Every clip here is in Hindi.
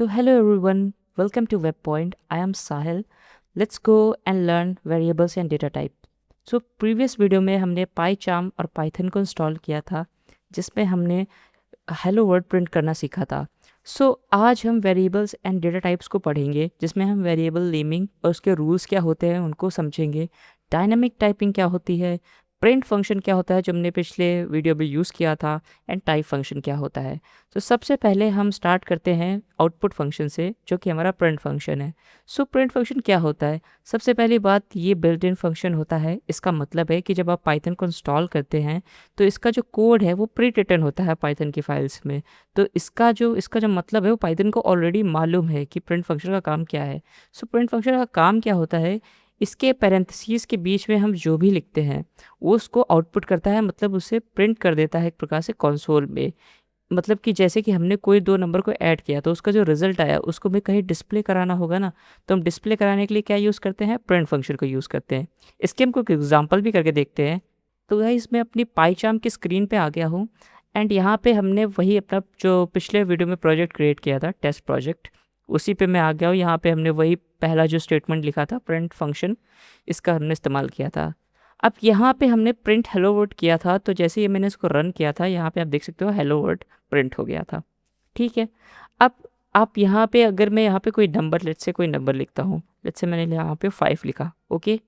तो hello everyone, welcome to WebPoint. I am Sahil. Let's go and learn variables and data type. So previous video में हमने PyCharm और Python को इंस्टॉल किया था जिसमें हमने हेलो वर्ड प्रिंट करना सीखा था। आज हम वेरिएबल्स एंड डेटा टाइप्स को पढ़ेंगे जिसमें हम वेरिएबल नेमिंग और उसके रूल्स क्या होते हैं उनको समझेंगे। डायनामिक टाइपिंग क्या होती है, प्रिंट फंक्शन क्या होता है जो हमने पिछले वीडियो में यूज़ किया था, एंड टाइप फंक्शन क्या होता है। सबसे पहले हम स्टार्ट करते हैं आउटपुट फंक्शन से जो कि हमारा प्रिंट फंक्शन है। प्रिंट फंक्शन क्या होता है? सबसे पहली बात, ये बिल्ट इन फंक्शन होता है। इसका मतलब है कि जब आप पाइथन को इंस्टॉल करते हैं तो इसका जो कोड है वो प्री रिटन होता है पाइथन की फाइल्स में। तो इसका जो मतलब है वो पाइथन को ऑलरेडी मालूम है कि प्रिंट फंक्शन का काम क्या है। प्रिंट फंक्शन का काम क्या होता है, इसके पैरेंथेसिस के बीच में हम जो भी लिखते हैं वो उसको आउटपुट करता है, मतलब उसे प्रिंट कर देता है एक प्रकार से कंसोल में। मतलब कि जैसे कि हमने कोई दो नंबर को ऐड किया तो उसका जो रिजल्ट आया उसको भी कहीं डिस्प्ले कराना होगा ना, तो हम डिस्प्ले कराने के लिए क्या यूज़ करते हैं? प्रिंट फंक्शन को यूज़ करते हैं। इसके हम कोई एग्जांपल भी करके देखते हैं। तो गाइस मैं अपनी पाईचार्म की स्क्रीन पे आ गया हूँ एंड यहाँ पे हमने वही अपना जो पिछले वीडियो में प्रोजेक्ट क्रिएट किया था, टेस्ट प्रोजेक्ट, उसी पे मैं आ गया हूँ। यहाँ पे हमने वही पहला जो स्टेटमेंट लिखा था प्रिंट फंक्शन, इसका हमने इस्तेमाल किया था। अब यहाँ पे हमने प्रिंट हेलो वर्ड किया था, तो जैसे ही मैंने इसको रन किया था यहाँ पे आप देख सकते हो हेलो वर्ड प्रिंट हो गया था। ठीक है। अब आप यहाँ पे अगर मैं यहाँ पे कोई नंबर, लेट्स से कोई नंबर लिखता हूँ, लेट्स से मैंने यहाँ पे 5 लिखा, ओके,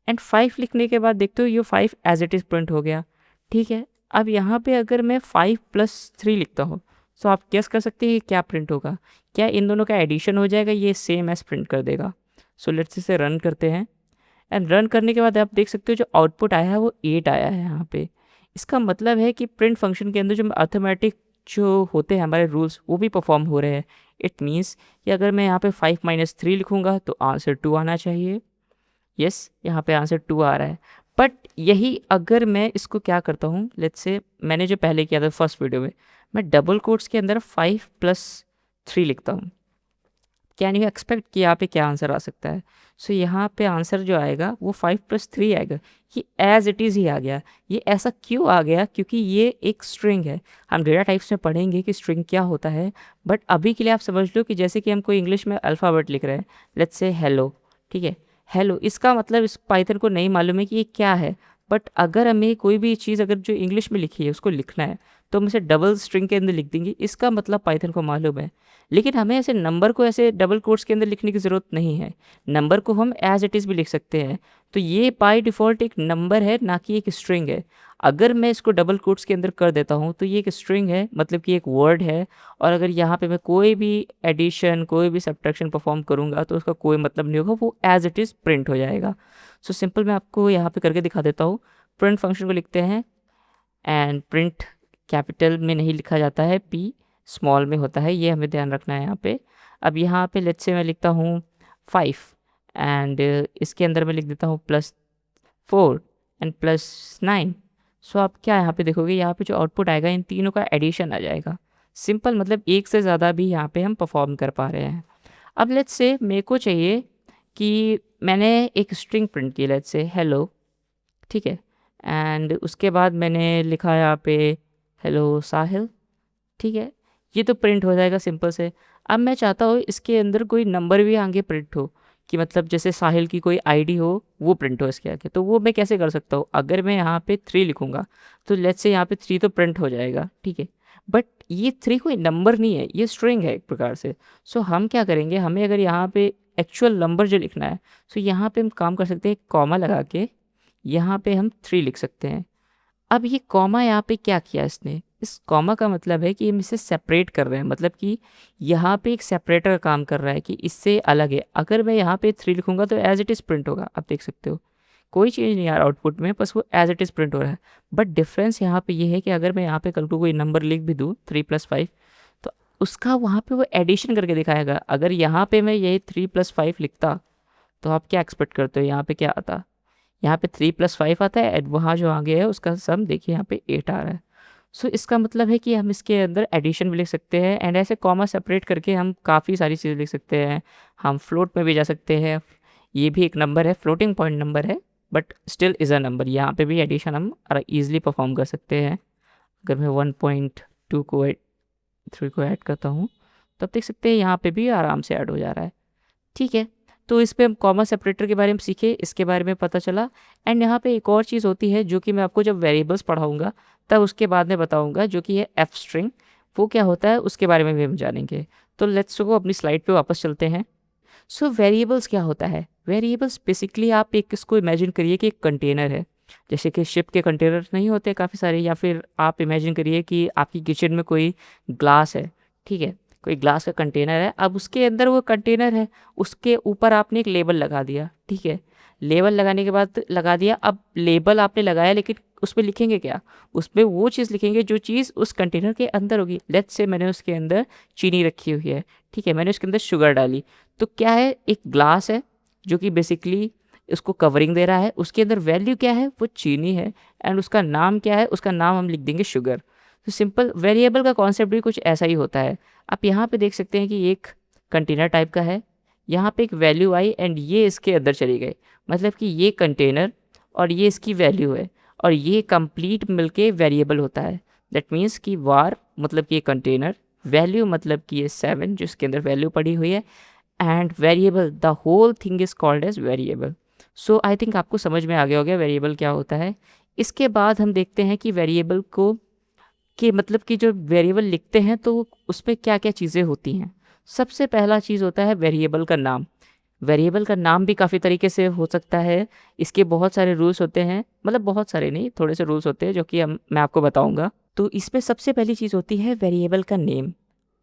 एंड 5 लिखने के बाद देखते हो ये 5 एज इट इज़ प्रिंट हो गया। ठीक है। अब यहाँ पे अगर मैं 5 + 3 लिखता हूँ तो आप गेस कर सकते हैं कि क्या प्रिंट होगा। क्या इन दोनों का एडिशन हो जाएगा, ये सेम एज प्रिंट कर देगा। लेट्स इसे रन करते हैं एंड रन करने के बाद आप देख सकते हो जो आउटपुट आया है वो 8 आया है यहाँ पे। इसका मतलब है कि प्रिंट फंक्शन के अंदर जो अर्थमेटिक जो होते हैं हमारे रूल्स वो भी परफॉर्म हो रहे हैं। इट मीन्स कि अगर मैं यहाँ पे 5 - 3 लिखूँगा तो आंसर 2 आना चाहिए। यस, यहाँ पे आंसर 2 आ रहा है। बट यही अगर मैं इसको क्या करता हूँ, लेट्स से मैंने जो पहले किया था फर्स्ट वीडियो में, मैं डबल कोट्स के अंदर 5 + 3 लिखता हूँ, कैन यू एक्सपेक्ट कि यहाँ पे क्या आंसर आ सकता है? यहाँ पे आंसर जो आएगा वो 5 + 3 आएगा। ये एज इट इज़ ही आ गया। ये ऐसा क्यों आ गया? क्योंकि ये एक स्ट्रिंग है। हम डेटा टाइप्स में पढ़ेंगे कि स्ट्रिंग क्या होता है, बट अभी के लिए आप समझ लो कि जैसे कि हम कोई इंग्लिश में अल्फ़ाबेट लिख रहे हैं, लेट्स से हेलो, ठीक है। हेलो, इसका मतलब इस पाइथन को नहीं मालूम है कि ये क्या है, बट अगर हमें कोई भी चीज़ अगर जो इंग्लिश में लिखी है उसको लिखना है तो हम इसे डबल स्ट्रिंग के अंदर लिख देंगे। इसका मतलब पाइथन को मालूम है। लेकिन हमें ऐसे नंबर को ऐसे डबल कोट्स के अंदर लिखने की ज़रूरत नहीं है। नंबर को हम एज इट इज़ भी लिख सकते हैं। तो ये बाय डिफ़ॉल्ट एक नंबर है, ना कि एक स्ट्रिंग है। अगर मैं इसको डबल कोट्स के अंदर कर देता हूँ तो ये एक स्ट्रिंग है, मतलब कि एक वर्ड है। और अगर यहाँ पे मैं कोई भी एडिशन, कोई भी सब्ट्रैक्शन परफॉर्म करूँगा तो उसका कोई मतलब नहीं होगा, वो एज इट इज़ प्रिंट हो जाएगा। सिंपल मैं आपको यहाँ पे करके दिखा देता हूँ। प्रिंट फंक्शन को लिखते हैं एंड प्रिंट कैपिटल में नहीं लिखा जाता है, पी स्मॉल में होता है, ये हमें ध्यान रखना है यहाँ पे। अब यहाँ पे लेट्स से मैं लिखता हूँ 5 एंड इसके अंदर मैं लिख देता हूँ +4 एंड +9। आप क्या यहाँ पे देखोगे, यहाँ पे जो आउटपुट आएगा इन तीनों का एडिशन आ जाएगा। सिंपल, मतलब एक से ज़्यादा भी यहाँ पे हम परफॉर्म कर पा रहे हैं। अब लेट्स से मेरे को चाहिए कि मैंने एक स्ट्रिंग प्रिंट की, लेट्स से हेलो, ठीक है, एंड उसके बाद मैंने लिखा यहाँ पे हेलो साहिल, ठीक है। ये तो प्रिंट हो जाएगा सिंपल से। अब मैं चाहता हूँ इसके अंदर कोई नंबर भी आगे प्रिंट हो, कि मतलब जैसे साहिल की कोई आईडी हो वो प्रिंट हो इसके आगे। तो वो मैं कैसे कर सकता हूँ? अगर मैं यहाँ पे 3 लिखूँगा तो लेट्स से यहाँ पे 3 तो प्रिंट हो जाएगा, ठीक है। बट ये 3 कोई नंबर नहीं है, ये स्ट्रिंग है एक प्रकार से। हम क्या करेंगे, हमें अगर यहाँ पे एक्चुअल नंबर जो लिखना है, यहाँ पे हम काम कर सकते हैं, कॉमा लगा के यहाँ पे हम 3 लिख सकते हैं। अब ये कॉमा यहाँ पे क्या किया इसने, इस कॉमा का मतलब है कि हम इसे सेपरेट कर रहे हैं, मतलब कि यहाँ पे एक सेपरेटर का काम कर रहा है कि इससे अलग है। अगर मैं यहाँ पे 3 लिखूंगा तो एज इट इज़ प्रिंट होगा, आप देख सकते हो कोई चेंज नहीं आ रहा आउटपुट में, बस वो एज इट इज़ प्रिंट हो रहा है। बट डिफरेंस यहाँ पे ये है कि अगर मैं यहाँ पे कल को कोई नंबर लिख भी दूँ 3 + 5, तो उसका वहाँ पे वो एडिशन करके दिखाएगा। अगर यहाँ पे मैं ये 3 + 5 लिखता तो आप क्या एक्सपेक्ट करते हो, यहाँ पे क्या आता? यहाँ पे 3 + 5 आता है एंड वहाँ जो आगे है उसका सम देखिए यहाँ पे 8 आ रहा है। इसका मतलब है कि हम इसके अंदर एडिशन भी लिख सकते हैं एंड ऐसे कॉमा सेपरेट करके हम काफ़ी सारी चीज़ें लिख सकते हैं। हम फ्लोट में भी जा सकते हैं, ये भी एक नंबर है, फ्लोटिंग पॉइंट नंबर है, but still is a number. यहाँ पे भी एडिशन हम ईजिली परफॉर्म कर सकते हैं। अगर मैं 1.2 को 3 को ऐड करता हूँ तो आप देख सकते हैं यहाँ पे भी आराम से ऐड हो जा रहा है। ठीक है, तो इस पे हम कॉमा सेपरेटर के बारे में सीखे, इसके बारे में पता चला। एंड यहाँ पे एक और चीज़ होती है जो कि मैं आपको जब वेरिएबल्स पढ़ाऊंगा तब उसके बाद में बताऊंगा, जो कि है एफ स्ट्रिंग। वो क्या होता है उसके बारे में भी हम जानेंगे। तो लेट्स गो अपनी स्लाइड पे वापस चलते हैं। सो वेरिएबल्स क्या होता है? वेरिएबल्स बेसिकली आप एक इसको इमेजिन करिए कि एक कंटेनर है, जैसे कि शिप के कंटेनर नहीं होते काफ़ी सारे, या फिर आप इमेजिन करिए कि आपकी किचन में कोई ग्लास है। ठीक है, कोई ग्लास का कंटेनर है, अब उसके अंदर वो कंटेनर है, उसके ऊपर आपने एक लेबल लगा दिया। ठीक है, लेबल लगाने के बाद लगा दिया, अब लेबल आपने लगाया लेकिन उस पर लिखेंगे क्या? उस पर वो चीज़ लिखेंगे जो चीज़ उस कंटेनर के अंदर होगी। लेट्स से मैंने उसके अंदर चीनी रखी हुई है। ठीक है, मैंने उसके अंदर शुगर डाली, तो क्या है, एक ग्लास है जो कि बेसिकली उसको कवरिंग दे रहा है, उसके अंदर वैल्यू क्या है, वो चीनी है। एंड उसका नाम क्या है, उसका नाम हम लिख देंगे शुगर। तो सिंपल वेरिएबल का कॉन्सेप्ट भी कुछ ऐसा ही होता है। आप यहाँ पे देख सकते हैं कि एक कंटेनर टाइप का है, यहाँ पे एक वैल्यू आई एंड ये इसके अंदर चली गई, मतलब कि ये कंटेनर और ये इसकी वैल्यू है, और ये कंप्लीट मिलके वेरिएबल होता है। दैट मीन्स कि वार मतलब कि ये कंटेनर, वैल्यू मतलब कि ये 7 जो इसके अंदर वैल्यू पड़ी हुई है, and variable, the whole thing is called as variable. So I think आपको समझ में आ गया होगा वेरिएबल क्या होता है। इसके बाद हम देखते हैं कि वेरिएबल को कि मतलब कि जो वेरिएबल लिखते हैं तो उस पर क्या क्या चीज़ें होती हैं। सबसे पहला चीज़ होता है वेरिएबल का नाम। वेरिएबल का नाम भी काफ़ी तरीके से हो सकता है, इसके बहुत सारे रूल्स होते हैं, मतलब बहुत सारे नहीं, थोड़े से रूल्स होते हैं जो कि मैं आपको बताऊंगा। तो इसमें सबसे पहली चीज़ होती है वेरिएबल का नेम।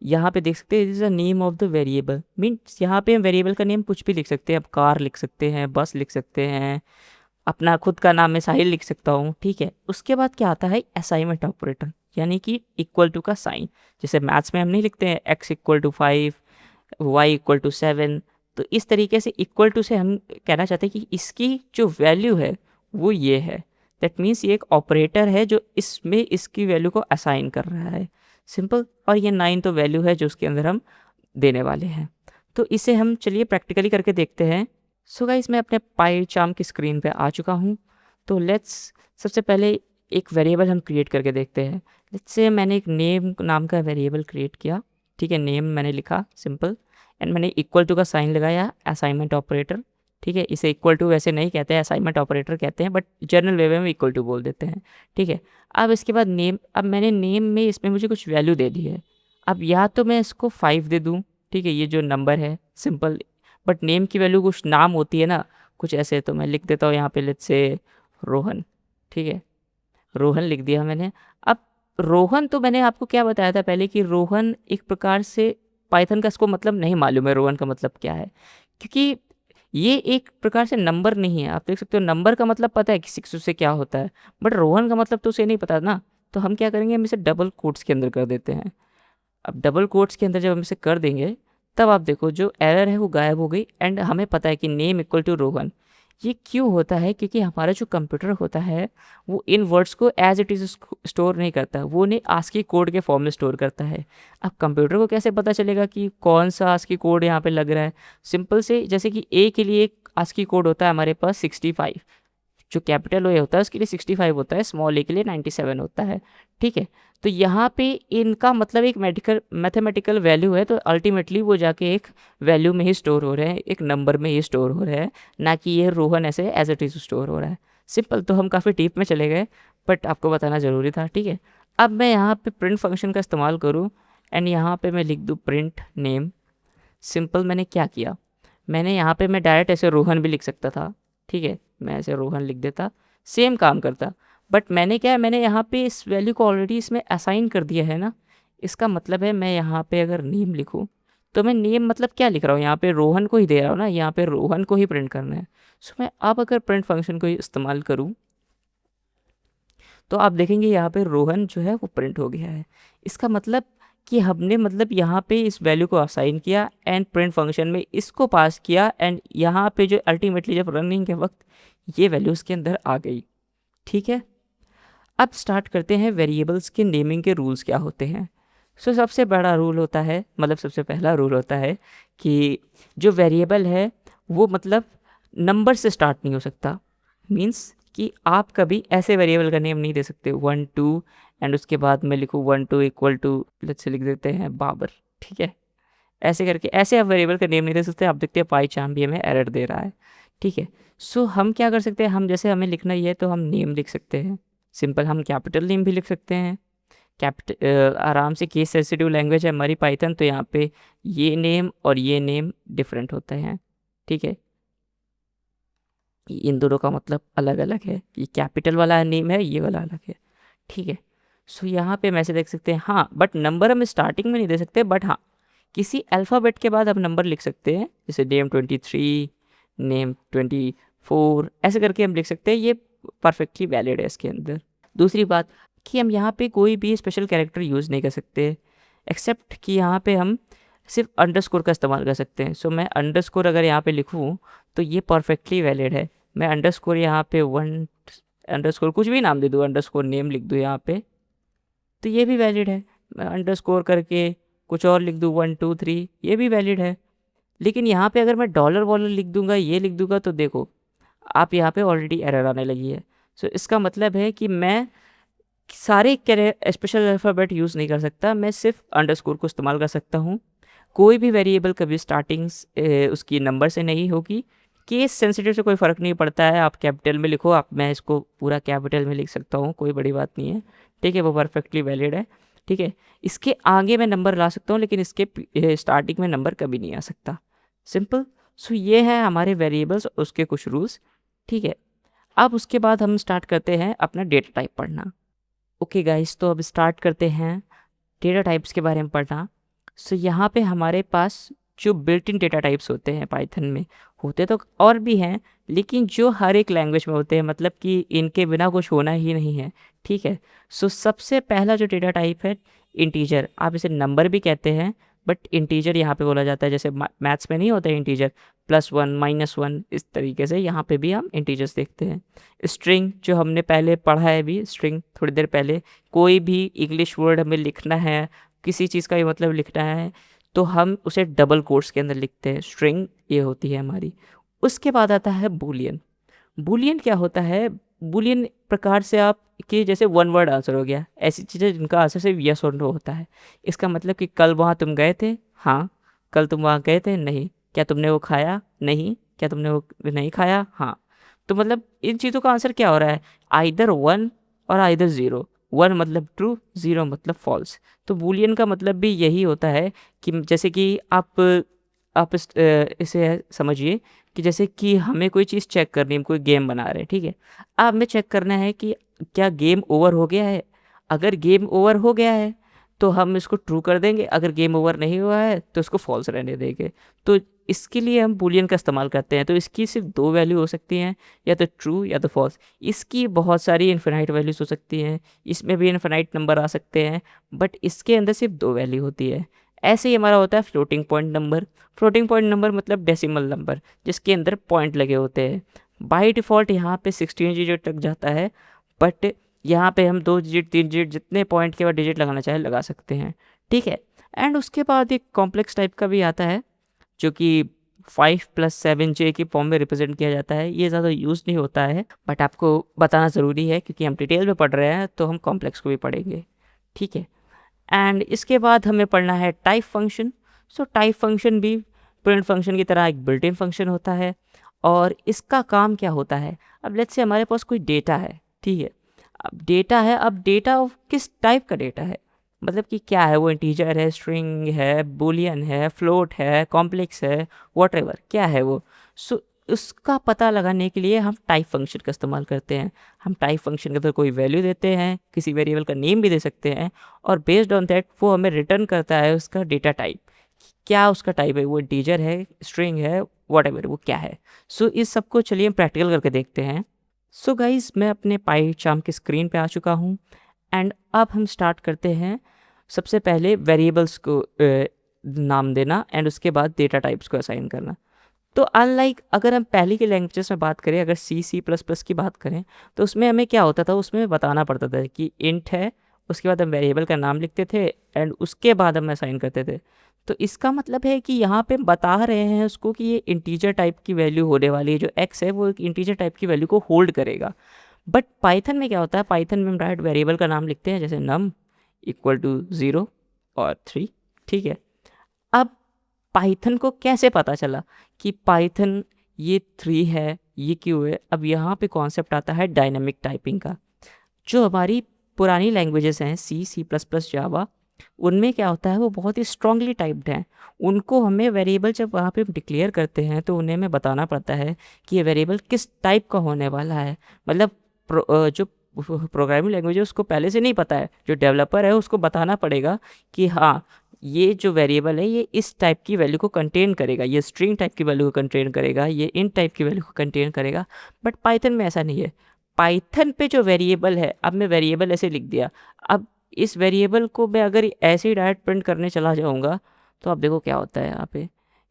यहाँ पे देख सकते हैं, is a name of the variable, means यहाँ पे हम वेरिएबल का नेम कुछ भी लिख सकते हैं। अब कार लिख सकते हैं, बस लिख सकते हैं, अपना खुद का नाम मैं साहिल लिख सकता हूँ। ठीक है, उसके बाद क्या आता है, असाइनमेंट ऑपरेटर, यानी कि इक्वल टू का साइन। जैसे मैथ्स में हम नहीं लिखते हैं x equal to 5, y equal to 7, तो इस तरीके से इक्वल टू से हम कहना चाहते हैं कि इसकी जो वैल्यू है वो ये है। दैट मीन्स ये एक ऑपरेटर है जो इसमें इसकी वैल्यू को असाइन कर रहा है, सिंपल। और ये 9 तो वैल्यू है जो उसके अंदर हम देने वाले हैं। तो इसे हम चलिए प्रैक्टिकली करके देखते हैं। सो गाइस, मैं अपने पाई चार्म की स्क्रीन पे आ चुका हूँ। तो लेट्स सबसे पहले एक वेरिएबल हम क्रिएट करके देखते हैं। लेट्स से मैंने एक नेम नाम का वेरिएबल क्रिएट किया। ठीक है, नेम मैंने लिखा सिंपल, एंड मैंने इक्वल टू का साइन लगाया, असाइनमेंट ऑपरेटर। ठीक है, इसे इक्वल टू वैसे नहीं कहते हैं, असाइनमेंट ऑपरेटर कहते हैं, बट जनरल वे में इक्वल टू बोल देते हैं। ठीक है, अब इसके बाद नेम, अब मैंने नेम में इसमें मुझे कुछ वैल्यू दे दी है। अब या तो मैं इसको 5 दे दूँ, ठीक है, ये जो नंबर है सिंपल, बट नेम की वैल्यू कुछ नाम होती है ना, कुछ ऐसे, तो मैं लिख देता हूँ यहाँ पे लेट्स से रोहन। ठीक है, रोहन लिख दिया मैंने। अब रोहन तो मैंने आपको क्या बताया था पहले कि रोहन एक प्रकार से पाइथन का इसको मतलब नहीं मालूम है रोहन का मतलब क्या है, क्योंकि ये एक प्रकार से नंबर नहीं है। आप देख सकते हो नंबर का मतलब पता है कि 6 से क्या होता है, बट रोहन का मतलब तो उसे नहीं पता ना। तो हम क्या करेंगे, हम इसे डबल कोट्स के अंदर कर देते हैं। अब डबल कोट्स के अंदर जब हम इसे कर देंगे तब आप देखो जो एरर है वो गायब हो गई, एंड हमें पता है कि नेम इक्वल टू रोहन। ये क्यों होता है? क्योंकि हमारा जो कंप्यूटर होता है वो इन वर्ड्स को एज इट इज़ स्टोर नहीं करता, वो नहीं आस्की कोड के फॉर्म में स्टोर करता है। अब कंप्यूटर को कैसे पता चलेगा कि कौन सा आस्की कोड यहाँ पे लग रहा है? सिंपल से, जैसे कि ए के लिए एक आस्की कोड होता है हमारे पास 65, जो कैपिटल ए होता है उसके लिए 65 होता है, स्मॉल ए के लिए 97 होता है। ठीक है, तो यहाँ पे इनका मतलब एक मैथमेटिकल वैल्यू है, तो अल्टीमेटली वो जाके एक वैल्यू में ही स्टोर हो रहे हैं, एक नंबर में ही स्टोर हो रहे हैं, ना कि ये रोहन ऐसे एज इट इज़ स्टोर हो रहा है। सिंपल, तो हम काफ़ी डीप में चले गए, बट आपको बताना ज़रूरी था। ठीक है, अब मैं यहाँ पे प्रिंट फंक्शन का इस्तेमाल करूँ, एंड यहाँ पे मैं लिख दूँ प्रिंट नेम। सिंपल, मैंने क्या किया, मैंने यहाँ पे मैं डायरेक्ट ऐसे रोहन भी लिख सकता था। ठीक है, मैं ऐसे रोहन लिख देता, सेम काम करता, बट मैंने क्या है, मैंने यहाँ पे इस वैल्यू को ऑलरेडी इसमें असाइन कर दिया है ना। इसका मतलब है मैं यहाँ पे अगर नेम लिखूँ तो मैं नेम मतलब क्या लिख रहा हूँ, यहाँ पे रोहन को ही दे रहा हूँ ना, यहाँ पे रोहन को ही प्रिंट करना है। सो मैं अब अगर प्रिंट फंक्शन को इस्तेमाल करूँ तो आप देखेंगे यहाँ पे रोहन जो है वो प्रिंट हो गया है। इसका मतलब कि हमने मतलब यहाँ पे इस वैल्यू को असाइन किया एंड प्रिंट फंक्शन में इसको पास किया, एंड यहाँ पे जो अल्टीमेटली जब रनिंग के वक्त ये वैल्यू उसके अंदर आ गई। ठीक है, अब स्टार्ट करते हैं वेरिएबल्स के नेमिंग के रूल्स क्या होते हैं। सो सबसे बड़ा रूल होता है, मतलब सबसे पहला रूल होता है कि जो वेरिएबल है वो मतलब नंबर से स्टार्ट नहीं हो सकता। मीन्स कि आप कभी ऐसे वेरिएबल का नेम नहीं दे सकते 1 2 एंड उसके बाद मैं लिखूँ 1 2 इक्वल टू, लेट्स से लिख देते हैं बाबर। ठीक है, ऐसे करके, ऐसे आप वेरिएबल का नेम नहीं दे सकते। आप देखते हैं पाई चार्म भी हमें एरर दे रहा है, ठीक है। सो हम क्या कर सकते हैं, हम जैसे हमें लिखना ही है तो हम नेम लिख सकते हैं, सिंपल। हम कैपिटल नेम भी लिख सकते हैं, कैपिटल आराम से। केस सेंसिटिव लैंग्वेज है हमारी पाइथन, तो यहाँ पे ये नेम और ये नेम डिफरेंट होते हैं, ठीक है। इन दोनों का मतलब अलग अलग है, ये कैपिटल वाला नेम है, ये वाला अलग है, ठीक है। सो यहाँ पे हम ऐसे देख सकते हैं, हाँ, बट नंबर हम स्टार्टिंग में नहीं दे सकते, बट हाँ किसी अल्फ़ाबेट के बाद हम नंबर लिख सकते हैं, जैसे नेम 23, नेम 24, ऐसे करके हम लिख सकते हैं। ये परफेक्टली वैलिड है इसके अंदर। दूसरी बात कि हम यहाँ पे कोई भी स्पेशल कैरेक्टर यूज़ नहीं कर सकते, एक्सेप्ट कि यहाँ पे हम सिर्फ अंडरस्कोर का इस्तेमाल कर सकते हैं। सो मैं अंडरस्कोर अगर यहाँ पे लिखूँ तो ये परफेक्टली वैलिड है। मैं अंडरस्कोर यहाँ पे वन अंडरस्कोर कुछ भी नाम दे दूँ, अंडरस्कोर नेम लिख दूँ यहाँ पे, तो ये भी वैलिड है। मैं अंडरस्कोर करके कुछ और लिख दूँ 1 2 3, ये भी वैलिड है। लेकिन यहाँ पे अगर मैं डॉलर वॉलर लिख दूंगा, ये लिख दूंगा, तो देखो आप यहाँ पे ऑलरेडी एरर आने लगी है। सो इसका मतलब है कि मैं सारे स्पेशल अल्फ़ाबेट यूज़ नहीं कर सकता, मैं सिर्फ अंडरस्कोर को इस्तेमाल कर सकता हूँ। कोई भी वेरिएबल कभी स्टार्टिंग उसकी नंबर से नहीं होगी। केस सेंसिटिव से कोई फ़र्क नहीं पड़ता है, आप कैपिटल में लिखो, आप मैं इसको पूरा कैपिटल में लिख सकता हूँ, कोई बड़ी बात नहीं है, ठीक है। वो परफेक्टली वैलिड है, ठीक है। इसके आगे मैं नंबर ला सकता हूँ, लेकिन इसके स्टार्टिंग में नंबर कभी नहीं आ सकता, सिंपल। सो ये है हमारे वेरिएबल्स, उसके कुछ रूल्स, ठीक है। अब उसके बाद हम स्टार्ट करते हैं अपना डेटा टाइप पढ़ना। ओके गाइस, तो अब स्टार्ट करते हैं डेटा टाइप्स के बारे में पढ़ना। सो यहाँ पे हमारे पास जो बिल्ट इन डेटा टाइप्स होते हैं पाइथन में, होते तो और भी हैं, लेकिन जो हर एक लैंग्वेज में होते हैं, मतलब कि इनके बिना कुछ होना ही नहीं है, ठीक है। सो सबसे पहला जो डेटा टाइप है इंटीजर, आप इसे नंबर भी कहते हैं, बट इंटीजर यहाँ पे बोला जाता है। जैसे मैथ्स में नहीं होता है इंटीजर, +1 -1, इस तरीके से यहाँ पे भी हम इंटीजर्स देखते हैं। स्ट्रिंग जो हमने पहले पढ़ा है, भी स्ट्रिंग थोड़ी देर पहले, कोई भी इंग्लिश वर्ड हमें लिखना है, किसी चीज़ का भी मतलब लिखना है, तो हम उसे डबल कोट्स के अंदर लिखते हैं, स्ट्रिंग ये होती है हमारी। उसके बाद आता है बूलियन। बूलियन क्या होता है, बूलियन प्रकार से आप कि जैसे वन वर्ड आंसर हो गया, ऐसी चीज़ें जिनका आंसर सिर्फ यस और नो होता है। इसका मतलब कि कल वहाँ तुम गए थे, हाँ। कल तुम वहाँ गए थे, नहीं। क्या तुमने वो खाया, नहीं। क्या तुमने वो नहीं खाया, हाँ। तो मतलब इन चीज़ों का आंसर क्या हो रहा है, आइदर 1 और आइदर 0। 1 मतलब ट्रू, 0 मतलब फॉल्स। तो बूलियन का मतलब भी यही होता है कि जैसे कि आप इसे समझिए कि जैसे कि हमें कोई चीज़ चेक करनी है, हम कोई गेम बना रहे हैं, ठीक है। अब हमें चेक करना है कि क्या गेम ओवर हो गया है। अगर गेम ओवर हो गया है तो हम इसको ट्रू कर देंगे, अगर गेम ओवर नहीं हुआ है तो इसको फॉल्स रहने देंगे। तो इसके लिए हम बूलियन का इस्तेमाल करते हैं। तो इसकी सिर्फ 2 वैल्यू हो सकती हैं, या तो ट्रू या तो फॉल्स। इसकी बहुत सारी इन्फिनाइट वैल्यूज हो सकती हैं, इसमें भी इन्फिनाइट नंबर आ सकते हैं, बट इसके अंदर सिर्फ 2 वैल्यू होती है। ऐसे ही हमारा होता है floating point number. Floating point number मतलब डेसिमल नंबर, जिसके अंदर पॉइंट लगे होते हैं। बाय डिफ़ॉल्ट यहाँ पे 16 डिजिट तक जाता है, बट यहाँ पे हम 2 डिजिट 3 डिजिट जितने पॉइंट के बाद डिजिट लगाना चाहे लगा सकते हैं, ठीक है। एंड उसके बाद एक कॉम्प्लेक्स टाइप का भी आता है, जो कि 5 + 7j की फॉर्म में रिप्रेजेंट किया जाता है। ये ज़्यादा यूज़ नहीं होता है, बट आपको बताना ज़रूरी है क्योंकि हम डिटेल में पढ़ रहे हैं, तो हम कॉम्प्लेक्स को भी पढ़ेंगे, ठीक है। एंड इसके बाद हमें पढ़ना है type function. So type function भी प्रिंट फंक्शन की तरह एक बिल्ट इन फंक्शन होता है, और इसका काम क्या होता है। अब लेट्स से हमारे पास कोई डेटा है, ठीक है। अब डेटा है, अब डेटा किस टाइप का डेटा है, मतलब कि क्या है वो, इंटीजर है, स्ट्रिंग है, बूलियन है, फ्लोट है, कॉम्प्लेक्स है, वॉटएवर क्या है वो। सो उसका पता लगाने के लिए हम टाइप फंक्शन का इस्तेमाल करते हैं। हम टाइप फंक्शन के अंदर कोई वैल्यू देते हैं, किसी वेरिएबल का नेम भी दे सकते हैं, और बेस्ड ऑन दैट वो हमें रिटर्न करता है उसका डेटा टाइप। क्या उसका टाइप है, वो इंटीजर है, स्ट्रिंग है, वॉटएवर वो क्या है। सो इस सबको चलिए हम प्रैक्टिकल करके देखते हैं। सो गाइज, मैं अपने पाई चार्म की स्क्रीन पे आ चुका हूँ, एंड अब हम स्टार्ट करते हैं। सबसे पहले वेरिएबल्स को नाम देना, एंड उसके बाद डेटा टाइप्स को असाइन करना। तो अनलाइक अगर हम पहले के लैंग्वेजेस में बात करें, अगर C++ की बात करें, तो उसमें हमें क्या होता था, उसमें बताना पड़ता था कि इंट है, उसके बाद हम वेरिएबल का नाम लिखते थे, एंड उसके बाद हम असाइन करते थे। तो इसका मतलब है कि यहाँ पे बता रहे हैं उसको कि ये इंटीजर टाइप की वैल्यू होने वाली है, जो x है वो एक इंटीजर टाइप की वैल्यू को होल्ड करेगा। बट पाइथन में क्या होता है, पाइथन में हम डायरेक्ट वेरिएबल का नाम लिखते हैं, जैसे num = 0 और 3, ठीक है। अब पाइथन को कैसे पता चला कि पाइथन ये 3 है, ये क्यों है? अब यहाँ पे कॉन्सेप्ट आता है डायनामिक टाइपिंग का। जो हमारी पुरानी लैंग्वेजेस हैं सी, सी प्लस प्लस, जावा, उनमें क्या होता है वो बहुत ही स्ट्रांगली टाइप्ड हैं। उनको हमें वेरिएबल जब वहाँ पे डिक्लेयर करते हैं तो उन्हें हमें बताना पड़ता है कि ये वेरिएबल किस टाइप का होने वाला है। मतलब जो प्रोग्रामिंग लैंग्वेज है उसको पहले से नहीं पता है, जो डेवलपर है उसको बताना पड़ेगा कि हाँ ये जो वेरिएबल है ये इस टाइप की वैल्यू को कंटेन करेगा, ये स्ट्रिंग टाइप की वैल्यू को कंटेन करेगा, ये इन टाइप की वैल्यू को कंटेन करेगा। बट पाइथन में ऐसा नहीं है। पाइथन पे जो वेरिएबल है, अब मैं वेरिएबल ऐसे लिख दिया, अब इस वेरिएबल को मैं अगर ऐसे ही डायरेक्ट प्रिंट करने चला जाऊँगा तो आप देखो क्या होता है।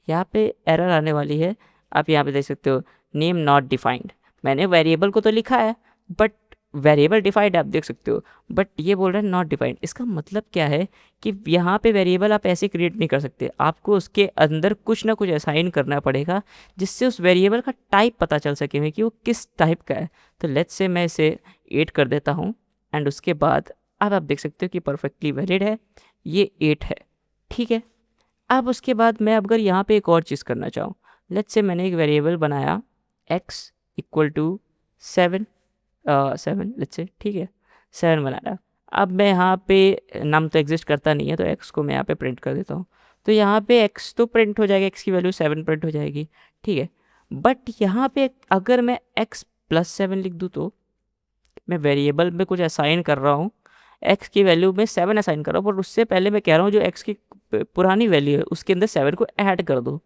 यहाँ पे एरर आने वाली है। आप यहाँ पे देख सकते हो नेम नॉट डिफाइंड। मैंने वेरिएबल को तो लिखा है बट वेरिएबल डिफाइंड आप देख सकते हो, बट ये बोल रहा है नॉट डिफाइंड। इसका मतलब क्या है कि यहाँ पे वेरिएबल आप ऐसे क्रिएट नहीं कर सकते, आपको उसके अंदर कुछ ना कुछ असाइन करना पड़ेगा जिससे उस वेरिएबल का टाइप पता चल सके हमें कि वो किस टाइप का है। तो लेट्स से मैं इसे 8 कर देता हूँ एंड उसके बाद अब आप देख सकते हो कि परफेक्टली वैलिड है, ये 8 है, ठीक है। अब उसके बाद मैं अगर यहाँ पे एक और चीज़ करना चाहूँ, लेट्स से मैंने एक वेरिएबल बनाया x equal to 7, 7 let's say, ठीक है, 7 बनाया। अब मैं यहाँ पे नम तो एग्जिस्ट करता नहीं है तो x को मैं यहाँ पे प्रिंट कर देता हूँ। तो यहाँ पे x तो प्रिंट हो जाएगा, x की वैल्यू 7 प्रिंट हो जाएगी, ठीक है। बट यहाँ पे अगर मैं x प्लस 7 लिख दूँ तो मैं वेरिएबल में कुछ असाइन कर रहा हूँ, x की वैल्यू में 7 असाइन कर रहा हूँ, पर उससे पहले मैं कह रहा हूँ जो x की पुरानी वैल्यू है उसके अंदर 7 को ऐड कर दो।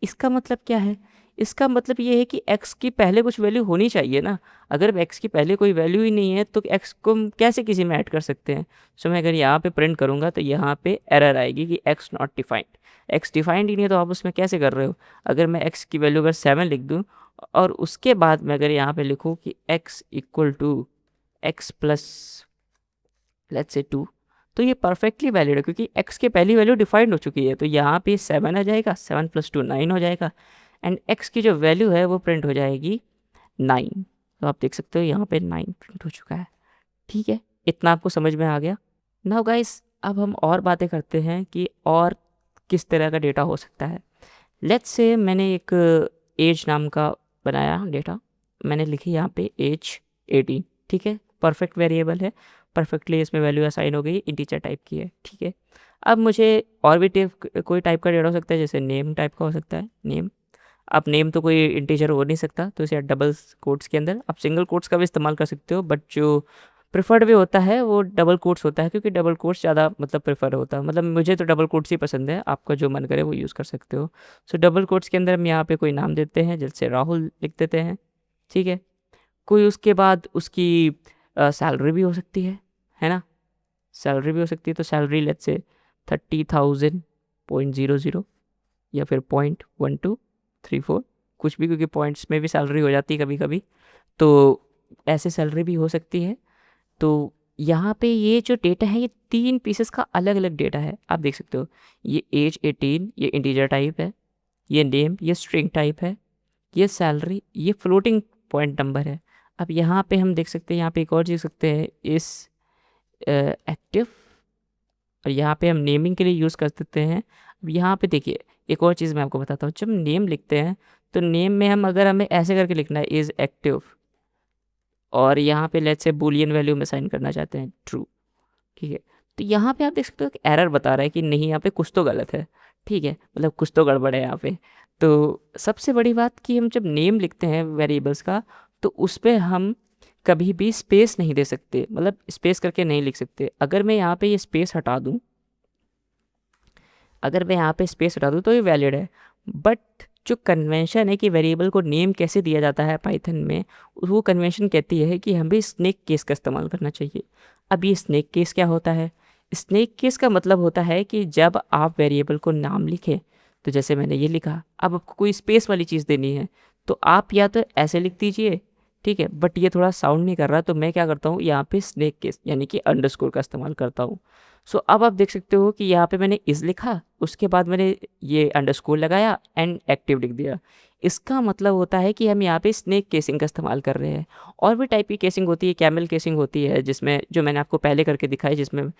इसका मतलब क्या है? इसका मतलब ये है कि x की पहले कुछ वैल्यू होनी चाहिए ना। अगर x की पहले कोई वैल्यू ही नहीं है तो x को हम कैसे किसी में ऐड कर सकते हैं? सो मैं अगर यहाँ पे प्रिंट करूँगा तो यहाँ पे एरर आएगी कि x not defined. x defined ही नहीं है तो आप उसमें कैसे कर रहे हो? अगर मैं x की वैल्यू अगर 7 लिख दूँ और उसके बाद मैं अगर यहाँ पे लिखूँ कि x equal to x plus let's say 2, तो ये परफेक्टली वैलिड है क्योंकि x की पहली वैल्यू डिफाइंड हो चुकी है। तो यहाँ पे 7 आ जाएगा, 7 प्लस 2 9 हो जाएगा एंड x की जो वैल्यू है वो प्रिंट हो जाएगी 9। तो आप देख सकते हो यहाँ पे 9 प्रिंट हो चुका है, ठीक है। इतना आपको समझ में आ गया? नाउ गाइस अब हम और बातें करते हैं कि और किस तरह का डेटा हो सकता है। लेट्स से मैंने एक एज नाम का बनाया डेटा, मैंने लिखी यहाँ पे एज 18, ठीक है। परफेक्ट वेरिएबल है, परफेक्टली इसमें वैल्यू असाइन हो गई, इंटीजर टाइप की है, ठीक है। अब मुझे और भी कोई टाइप का डेटा हो सकता है, जैसे नेम टाइप का हो सकता है, नेम। अब नेम तो कोई इंटीजर हो नहीं सकता तो इसे डबल कोट्स के अंदर, आप सिंगल कोट्स का भी इस्तेमाल कर सकते हो, बट जो प्रेफर्ड वे होता है वो डबल कोट्स होता है क्योंकि डबल कोट्स ज़्यादा मतलब प्रेफर होता है। मतलब मुझे तो डबल कोट्स ही पसंद है, आपका जो मन करे वो यूज़ कर सकते हो। सो डबल कोट्स के अंदर हम यहाँ पे कोई नाम देते हैं, जैसे राहुल लिख देते हैं, ठीक है। कोई उसके बाद उसकी सैलरी भी हो सकती है ना, सैलरी भी हो सकती है। तो सैलरी लेट्स से 30,000.00 या फिर 0.1234 कुछ भी, क्योंकि पॉइंट्स में भी सैलरी हो जाती है कभी कभी, तो ऐसे सैलरी भी हो सकती है। तो यहाँ पे ये जो डेटा है ये 3 पीसेस का अलग अलग डेटा है, आप देख सकते हो। ये एज 18 ये इंटीजर टाइप है, ये नेम ये स्ट्रिंग टाइप है, ये सैलरी ये फ्लोटिंग पॉइंट नंबर है। अब यहाँ पे हम देख सकते हैं, यहाँ पे एक और चीज़ सकते हैं इस एक्टिव, और यहाँ पे हम नेमिंग के लिए यूज़ कर सकते हैं। अब यहाँ पे देखिए एक और चीज़ मैं आपको बताता हूँ, जब नेम लिखते हैं तो नेम में हम अगर हमें ऐसे करके लिखना है इज़ एक्टिव, और यहाँ पे लेट्स से बूलियन वैल्यू में साइन करना चाहते हैं ट्रू, ठीक है। तो यहाँ पे आप देख सकते हो कि एरर बता रहा है कि नहीं यहाँ पे कुछ तो गलत है, ठीक है, मतलब कुछ तो गड़बड़ है यहाँ पे। तो सबसे बड़ी बात कि हम जब नेम लिखते हैं वेरिएबल्स का तो उस पर हम कभी भी स्पेस नहीं दे सकते, मतलब स्पेस करके नहीं लिख सकते। अगर मैं यहाँ पे ये स्पेस हटा दूँ, अगर मैं यहाँ पे स्पेस हटा दूँ तो ये वैलिड है। बट जो कन्वेंशन है कि वेरिएबल को नेम कैसे दिया जाता है पाइथन में, वो कन्वेंशन कहती है कि हमें स्नेक केस का इस्तेमाल करना चाहिए। अब ये स्नेक केस क्या होता है? स्नेक केस का मतलब होता है कि जब आप वेरिएबल को नाम लिखें, तो जैसे मैंने ये लिखा, अब आपको कोई स्पेस वाली चीज़ देनी है तो आप या तो ऐसे लिख दीजिए, ठीक है, बट ये थोड़ा साउंड नहीं कर रहा तो मैं क्या करता हूँ यहाँ पे स्नेक केस यानी कि अंडरस्कोर का इस्तेमाल करता हूँ। सो अब आप देख सकते हो कि यहाँ पे मैंने इज़ लिखा, उसके बाद मैंने ये अंडरस्कोर लगाया एंड एक्टिव लिख दिया। इसका मतलब होता है कि हम यहाँ पे स्नेक केसिंग का इस्तेमाल कर रहे हैं। और भी टाइप की केसिंग होती है, कैमल केसिंग होती है, जिसमें जो मैंने आपको पहले करके दिखाई, जिसमें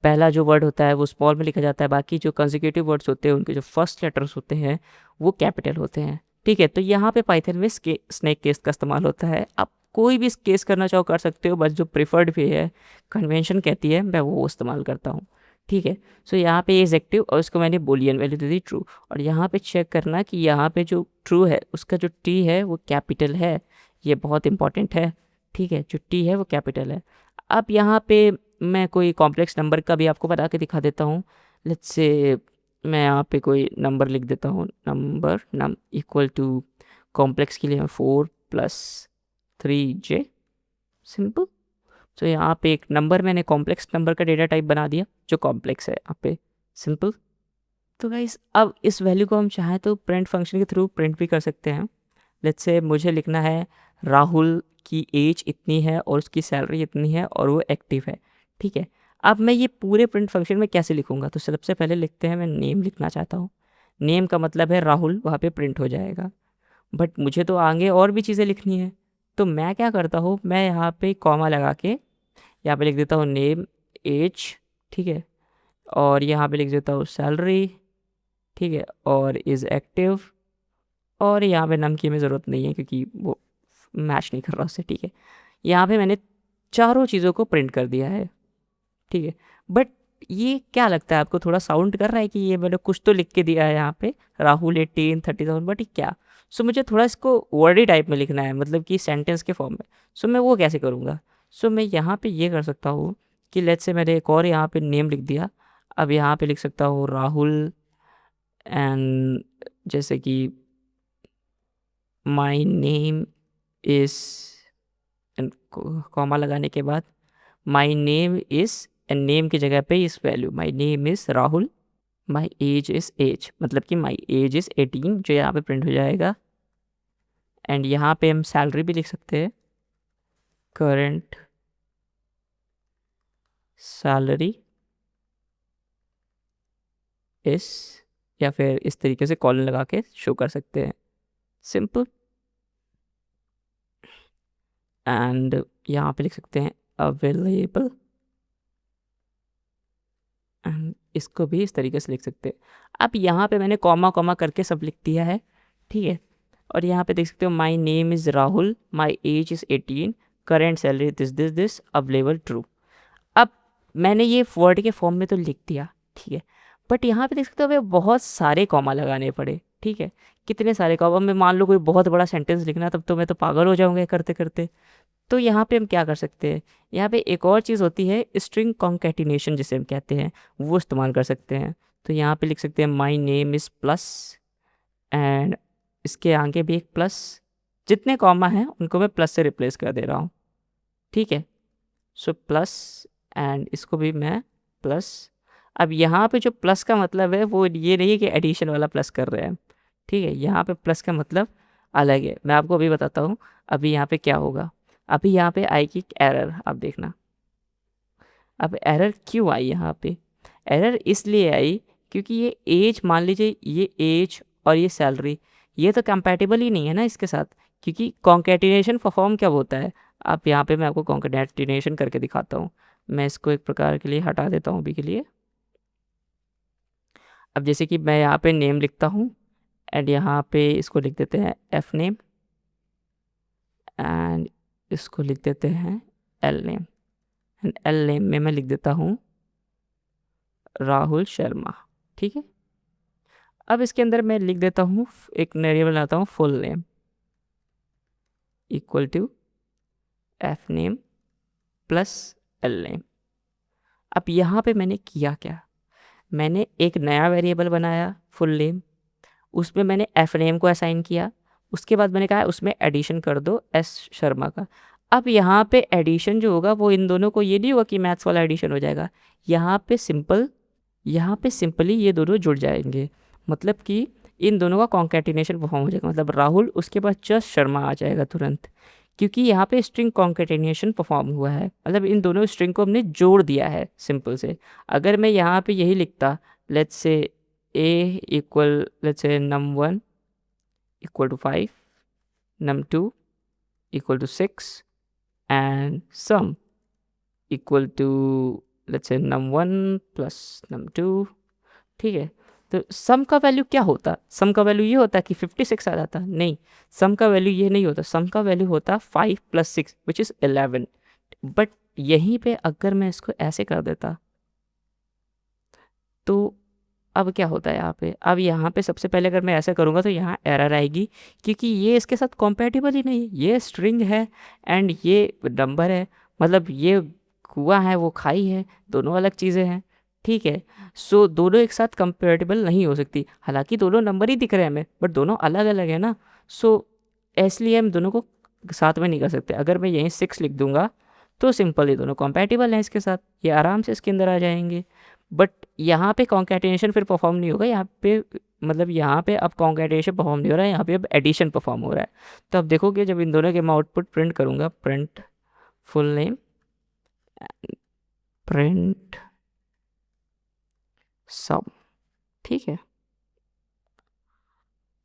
पहला जो वर्ड होता है वो स्मॉल में लिखा जाता है, बाकी जो कंसेक्यूटिव वर्ड्स होते हैं उनके जो फर्स्ट लेटर्स होते हैं वो कैपिटल होते हैं। ठीक है, तो यहाँ पे पाइथन में स्नेक केस का इस्तेमाल होता है। आप कोई भी केस करना चाहो कर सकते हो, बस जो प्रिफर्ड वे है, कन्वेंशन कहती है, मैं वो इस्तेमाल करता हूँ। ठीक है, सो यहाँ पे इज एक्टिव और इसको मैंने बोलियन वैल्यू दे दी ट्रू। और यहाँ पे चेक करना कि यहाँ पे जो ट्रू है उसका जो टी है वो कैपिटल है, ये बहुत इंपॉर्टेंट है। ठीक है, जो टी है वो कैपिटल है। अब यहाँ पे मैं कोई कॉम्प्लेक्स नंबर का भी आपको बता के दिखा देता हूँ। लेट्स से मैं यहाँ पे कोई नंबर लिख देता हूँ, number num equal to, complex के लिए मैं 4+3j, सिंपल। तो यहाँ पे एक नंबर, मैंने कॉम्प्लेक्स नंबर का डेटा टाइप बना दिया जो कॉम्प्लेक्स है यहाँ पे, सिंपल। तो गाइस अब इस वैल्यू को हम चाहें तो प्रिंट फंक्शन के थ्रू प्रिंट भी कर सकते हैं। लेट्स से मुझे लिखना है राहुल की एज इतनी है और उसकी सैलरी इतनी है और वो एक्टिव है। ठीक है, अब मैं ये पूरे प्रिंट फंक्शन में कैसे लिखूंगा? तो सबसे पहले लिखते हैं, मैं नेम लिखना चाहता हूँ। नेम का मतलब है राहुल, वहाँ पे प्रिंट हो जाएगा। बट मुझे तो आगे और भी चीज़ें लिखनी है, तो मैं क्या करता हूँ, मैं यहाँ पे कॉमा लगा के यहाँ पे लिख देता हूँ नेम, एज, ठीक है, और यहाँ पे लिख देता हूँ सैलरी, ठीक है, और इज़ एक्टिव, और यहाँ पे नम की हमें ज़रूरत नहीं है क्योंकि वो मैच नहीं कर रहा उससे। ठीक है, यहाँ पे मैंने चारों चीज़ों को प्रिंट कर दिया है। ठीक है, बट ये क्या लगता है आपको, थोड़ा साउंड कर रहा है कि ये मैंने कुछ तो लिख के दिया है यहाँ पे, राहुल 1837, बट ये क्या? सो मुझे थोड़ा इसको वर्डी टाइप में लिखना है, मतलब कि सेंटेंस के फॉर्म में। सो मैं वो कैसे करूँगा? सो मैं यहाँ पे ये कर सकता हूँ कि लेट्स से मैंने एक और यहाँ पे नेम लिख दिया। अब यहाँ पे लिख सकता हूँ राहुल एंड जैसे कि माई नेम इज़, कॉमा लगाने के बाद my name is, and name की जगह पे इस value my name is Rahul, my age is age, मतलब कि माई एज इज़ 18 जो यहाँ पे प्रिंट हो जाएगा। एंड यहाँ पे हम सैलरी भी लिख सकते हैं, करंट सैलरी इस, या फिर इस तरीके से कॉलन लगा के शो कर सकते हैं, सिंपल। एंड यहाँ पे लिख सकते हैं अवेलेबल, एंड इसको भी इस तरीके से लिख सकते हैं। अब यहाँ पे मैंने कॉमा कॉमा करके सब लिख दिया है। ठीक है, और यहाँ पे देख सकते हो माई name is Rahul, my age is 18, current salary this available true. अब मैंने ये वर्ड के फॉर्म में तो लिख दिया, ठीक है, बट यहाँ पे देख सकते हो हमें बहुत सारे कॉमा लगाने पड़े। ठीक है, कितने सारे कॉमा, मैं मान लो कोई बहुत बड़ा सेंटेंस लिखना, तब तो मैं तो पागल हो जाऊंगा करते करते। तो यहाँ पे हम क्या कर सकते हैं, यहाँ पे एक और चीज़ होती है स्ट्रिंग कॉन्कैटिनेशन जिसे हम कहते हैं, वो इस्तेमाल कर सकते हैं। तो यहाँ पे लिख सकते हैं माई नेम इज़ प्लस, एंड इसके आगे भी एक प्लस, जितने कॉमा हैं उनको मैं प्लस से रिप्लेस कर दे रहा हूँ। ठीक है, सो प्लस, एंड इसको भी मैं प्लस। अब यहाँ पे जो प्लस का मतलब है वो ये नहीं है कि एडिशन वाला प्लस कर रहे हैं। ठीक है, यहाँ पे प्लस का मतलब अलग है, मैं आपको अभी बताता हूँ। अभी यहाँ पे क्या होगा, अभी यहाँ पे आएगी एक एरर, आप देखना। अब एरर क्यों आई यहाँ पे? एरर इसलिए आई क्योंकि ये एज, मान लीजिए ये एज और ये सैलरी, ये तो कंपैटिबल ही नहीं है ना इसके साथ, क्योंकि कॉन्कैटिनेशन परफॉर्म कब होता है। आप यहाँ पे मैं आपको कॉन्कैटिनेशन करके दिखाता हूँ। मैं इसको एक प्रकार के लिए हटा देता हूँ अभी के लिए। अब जैसे कि मैं यहाँ पे नेम लिखता हूँ, एंड यहाँ पे इसको लिख देते हैं एफ नेम, एंड इसको लिख देते हैं L name, and L name में मैं लिख देता हूँ राहुल शर्मा। ठीक है, अब इसके अंदर मैं लिख देता हूँ, एक वेरिएबल लाता हूँ full name equal to F name plus L name. अब यहाँ पे मैंने किया क्या, मैंने एक नया वेरिएबल बनाया फुल नेम, उसमें मैंने एफ नेम को असाइन किया, उसके बाद मैंने कहा उसमें एडिशन कर दो एस शर्मा का। अब यहाँ पे एडिशन जो होगा वो इन दोनों को, ये नहीं होगा कि मैथ्स वाला एडिशन हो जाएगा, यहाँ पे सिंपली ये दोनों जुड़ जाएंगे, मतलब कि इन दोनों का कॉन्कैटिनेशन परफॉर्म हो जाएगा, मतलब राहुल उसके बाद जस्ट शर्मा आ जाएगा तुरंत। क्योंकि यहाँ पे स्ट्रिंग कॉन्केटेनेशन परफॉर्म हुआ है, मतलब इन दोनों स्ट्रिंग को हमने जोड़ दिया है सिंपल से। अगर मैं यहाँ पे यही लिखता, let's say a equal let's say num1 equal to 5, num2 equal to 6 and sum equal to let's say num1 plus num2, ठीक है। तो सम का वैल्यू क्या होता? सम का वैल्यू ये होता कि 56 आ जाता? नहीं, सम का वैल्यू ये नहीं होता। सम का वैल्यू होता 5 प्लस 6 विच इज़ 11। बट यहीं पे अगर मैं इसको ऐसे कर देता तो अब क्या होता है यहाँ पे? अब यहाँ पे सबसे पहले अगर मैं ऐसा करूँगा तो यहाँ एरर आएगी, क्योंकि ये इसके साथ कॉम्पैटिबल ही नहीं है। ये स्ट्रिंग है एंड ये नंबर है, मतलब ये कुआं है वो खाई है, दोनों अलग चीज़ें हैं, ठीक है। सो दोनों एक साथ कंपेटेबल नहीं हो सकती। हालांकि दोनों नंबर ही दिख रहे हैं हमें, बट दोनों अलग अलग है ना। सो इसलिए हम दोनों को साथ में नहीं कर सकते। अगर मैं यहीं 6 लिख दूंगा तो सिंपल ये दोनों कॉम्पैटिबल हैं इसके साथ, ये आराम से इसके अंदर आ जाएंगे। बट यहाँ पे कॉन्कैटिनेशन फिर परफॉर्म नहीं होगा। यहाँ पे मतलब यहाँ पे अब कॉन्कैटिनेशन परफॉर्म नहीं हो रहा है, यहाँ पे अब एडिशन परफॉर्म हो रहा है। तो अब देखोगे जब इन दोनों के मैं आउटपुट प्रिंट करूँगा, प्रिंट फुल नेम, प्रिंट सम, ठीक है।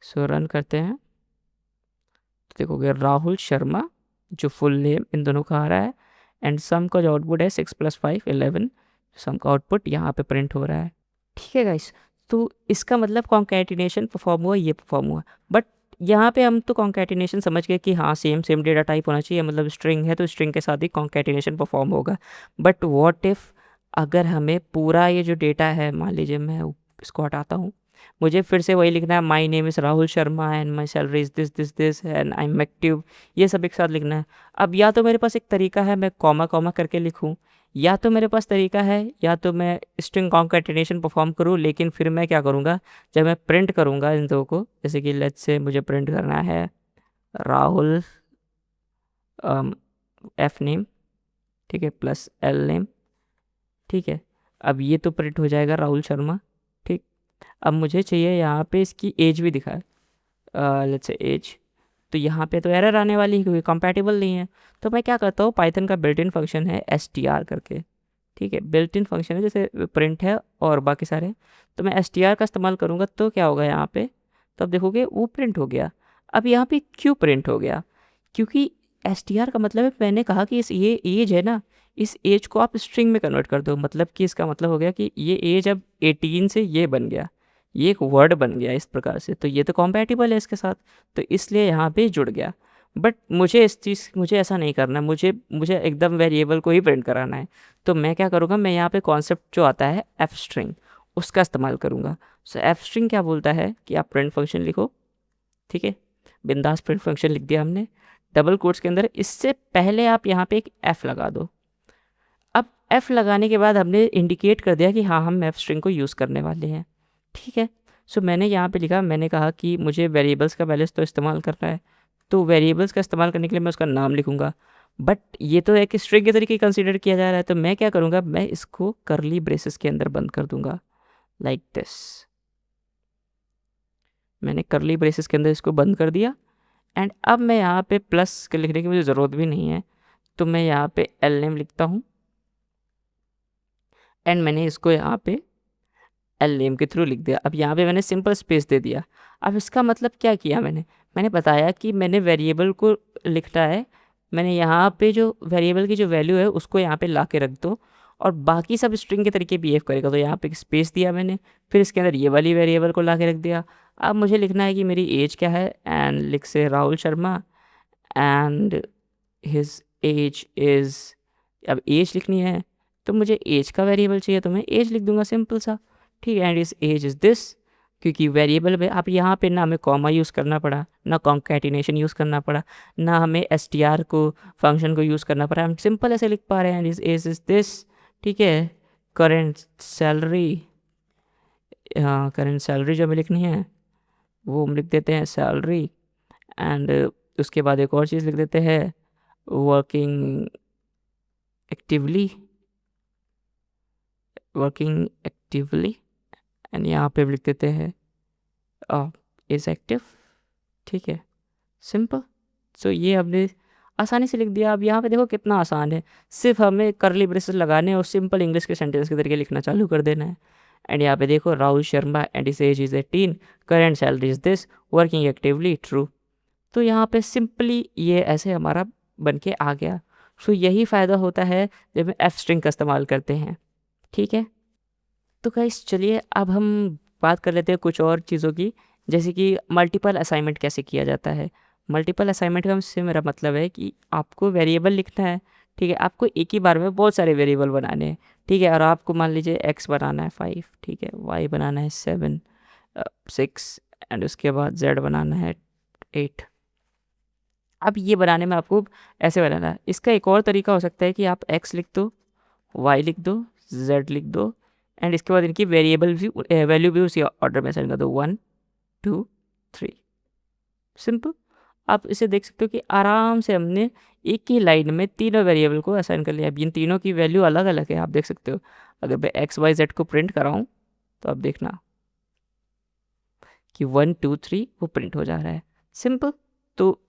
सो रन करते हैं तो देखोगे राहुल शर्मा जो फुल नेम इन दोनों का आ रहा है, एंड सम का जो आउटपुट है 6 + 5 11, सम का आउटपुट यहाँ पे प्रिंट हो रहा है, ठीक है गाइस। तो इसका मतलब कॉन्कैटिनेशन परफॉर्म हुआ, ये परफॉर्म हुआ। बट यहाँ पे हम तो कॉन्कैटिनेशन समझ गए कि हाँ सेम सेम डेटा टाइप होना चाहिए, मतलब स्ट्रिंग है तो स्ट्रिंग के साथ ही कॉन्कैटिनेशन परफॉर्म होगा। बट व्हाट इफ़ अगर हमें पूरा ये जो डेटा है, मान लीजिए मैं इसको हटाता हूँ, मुझे फिर से वही लिखना है, माई name is Rahul Sharma and my salary is this this this and I am active, ये सब एक साथ लिखना है। अब या तो मेरे पास एक तरीका है मैं कॉमा कॉमा करके लिखूँ, या तो मेरे पास तरीका है या तो मैं स्ट्रिंग कॉन्कैटिनेशन परफॉर्म करूँ। लेकिन फिर मैं क्या करूँगा, जब मैं प्रिंट करूँगा इन दो को, जैसे कि लेट्स से मुझे प्रिंट करना है राहुल एफ नेम, ठीक है, प्लस एल नेम, ठीक है। अब ये तो प्रिंट हो जाएगा राहुल शर्मा, ठीक। अब मुझे चाहिए यहाँ पे इसकी एज भी दिखाए, लेट्स से एज, तो यहाँ पे तो एरर आने वाली है क्योंकि कंपैटिबल नहीं है। तो मैं क्या करता हूँ, पाइथन का बिल्ट इन फंक्शन है str करके, ठीक है, बिल्ट इन फंक्शन है, जैसे प्रिंट है और बाकी सारे। तो मैं str का इस्तेमाल करूँगा तो क्या होगा यहाँ पे, तो अब देखोगे वो प्रिंट हो गया। अब यहाँ पे क्यों प्रिंट हो गया, क्योंकि str का मतलब है, मैंने कहा कि इस ये एज है ना, इस एज को आप स्ट्रिंग में कन्वर्ट कर दो। मतलब कि इसका मतलब हो गया कि ये एज अब 18 से ये बन गया, ये एक वर्ड बन गया इस प्रकार से, तो ये तो कॉम्पैटिबल है इसके साथ, तो इसलिए यहाँ पे जुड़ गया। बट मुझे ऐसा नहीं करना, मुझे मुझे एकदम वेरिएबल को ही प्रिंट कराना है। तो मैं क्या करूँगा, मैं यहाँ पे कॉन्सेप्ट जो आता है एफ स्ट्रिंग, उसका इस्तेमाल करूँगा। सो एफ स्ट्रिंग क्या बोलता है कि आप प्रिंट फंक्शन लिखो, ठीक है, बिंदास प्रिंट फंक्शन लिख दिया हमने डबल कोट्स के अंदर। इससे पहले आप यहाँ पे एक एफ लगा दो। अब एफ लगाने के बाद हमने इंडिकेट कर दिया कि हाँ हम एफ स्ट्रिंग को यूज़ करने वाले हैं, ठीक है। सो मैंने यहाँ पे लिखा, मैंने कहा कि मुझे वेरिएबल्स का वैल्यूज तो इस्तेमाल करना है, तो वेरिएबल्स का इस्तेमाल करने के लिए मैं उसका नाम लिखूंगा। बट ये तो एक स्ट्रिंग के तरीके कंसीडर किया जा रहा है, तो मैं क्या करूँगा, मैं इसको करली ब्रेसेस के अंदर बंद कर दूंगा, लाइक दिस। मैंने करली ब्रेसेस के अंदर इसको बंद कर दिया। एंड अब मैं यहाँ पे प्लस के लिखने की मुझे ज़रूरत भी नहीं है, तो मैं यहाँ पे एल नेम लिखता हूँ एंड मैंने इसको यहाँ पे एल नेम के थ्रू लिख दिया। अब यहाँ पे मैंने सिंपल स्पेस दे दिया। अब इसका मतलब क्या किया मैंने बताया कि मैंने वेरिएबल को लिखना है, मैंने यहाँ पे जो वेरिएबल की जो वैल्यू है उसको यहाँ पे ला के रख दो और बाकी सब स्ट्रिंग के तरीके बिहेव करेगा। तो यहाँ पे एक स्पेस दिया मैंने, फिर इसके अंदर ये वाली वेरिएबल को ला के रख दिया। अब मुझे लिखना है कि मेरी एज क्या है, एंड लिख से Rahul Sharma and his age is, अब एज लिखनी है तो मुझे एज का वेरिएबल चाहिए तो मैं एज लिख दूंगा, सिंपल सा, ठीक है। एंड इस एज इज़ दिस, क्योंकि वेरिएबल में आप यहाँ पे ना हमें कॉमा यूज़ करना पड़ा, ना कॉन्कैटिनेशन यूज़ करना पड़ा, ना हमें str को फंक्शन को यूज़ करना पड़ा, हम सिंपल ऐसे लिख पा रहे हैं, एंड इस एज इज़ दिस, ठीक है। करेंट सैलरी, हाँ करेंट सैलरी जो हमें लिखनी है वो हम लिख देते हैं सैलरी, एंड उसके बाद एक और चीज़ लिख देते हैं working actively, working actively, and यहाँ पे लिख देते हैं इज़ एक्टिव, ठीक है, सिंपल। सो ये हमने आसानी से लिख दिया। अब यहाँ पे देखो कितना आसान है, सिर्फ हमें करली ब्रेसेस लगाने और सिंपल इंग्लिश के सेंटेंस के तरीके लिखना चालू कर देना है। एंड यहाँ पे देखो Rahul Sharma and his age is 18, current salary is this, working actively, true. तो यहाँ पे सिंपली ये ऐसे हमारा बन के आ गया। सो यही फ़ायदा होता है जब हम एफ स्ट्रिंग का इस्तेमाल करते हैं। ठीक है, तो गाइस चलिए अब हम बात कर लेते हैं कुछ और चीज़ों की, जैसे कि मल्टीपल असाइनमेंट कैसे किया जाता है। मल्टीपल असाइनमेंट का से मेरा मतलब है कि आपको वेरिएबल लिखना है। ठीक है, आपको एक ही बार में बहुत सारे वेरिएबल बनाने हैं। ठीक है, और आपको मान लीजिए एक्स बनाना है 5, ठीक है, वाई बनाना है 7, 6 एंड उसके बाद जेड बनाना है 8। अब ये बनाने में आपको ऐसे बनाना है। इसका एक और तरीका हो सकता है कि आप एक्स लिख दो, वाई लिख दो, जेड लिख दो एंड इसके बाद इनकी वेरिएबल भी वैल्यू भी उसी ऑर्डर में असाइन कर दो, 1 2 3। सिंपल। आप इसे देख सकते हो कि आराम से हमने एक ही लाइन में तीनों वेरिएबल को असाइन कर लिया। अब इन तीनों की वैल्यू अलग अलग है, आप देख सकते हो। अगर मैं एक्स वाई जेड को प्रिंट कराऊँ तो आप देखना कि 1 2 3 वो प्रिंट हो जा रहा है। सिंपल। तो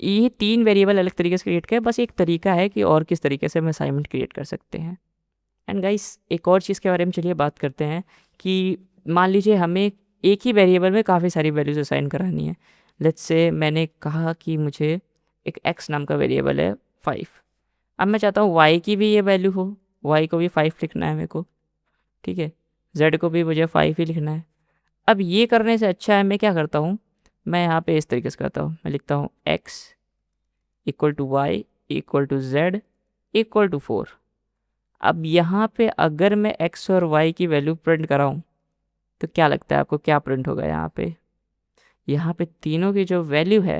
ये 3 वेरिएबल अलग तरीके से क्रिएट किया, बस एक तरीका है कि और किस तरीके से हम असाइनमेंट क्रिएट कर सकते हैं। एंड गाइस एक और चीज़ के बारे में चलिए बात करते हैं कि मान लीजिए हमें एक ही वेरिएबल में काफ़ी सारी वैल्यूज असाइन करानी है। लेट्स से मैंने कहा कि मुझे एक एक्स नाम का वेरिएबल है 5। अब मैं चाहता हूँ वाई की भी ये वैल्यू हो, वाई को भी 5 लिखना है मेरे को। ठीक है, जेड को भी मुझे 5 ही लिखना है। अब ये करने से अच्छा है मैं क्या करता हूँ, मैं यहाँ पे इस तरीके से करता हूँ। मैं लिखता हूँ X equal to Y equal to Z equal to 4। अब यहाँ पे अगर मैं एक्स और वाई की वैल्यू प्रिंट कराऊँ तो क्या लगता है आपको क्या प्रिंट होगा यहाँ पे? यहाँ पे तीनों की जो वैल्यू है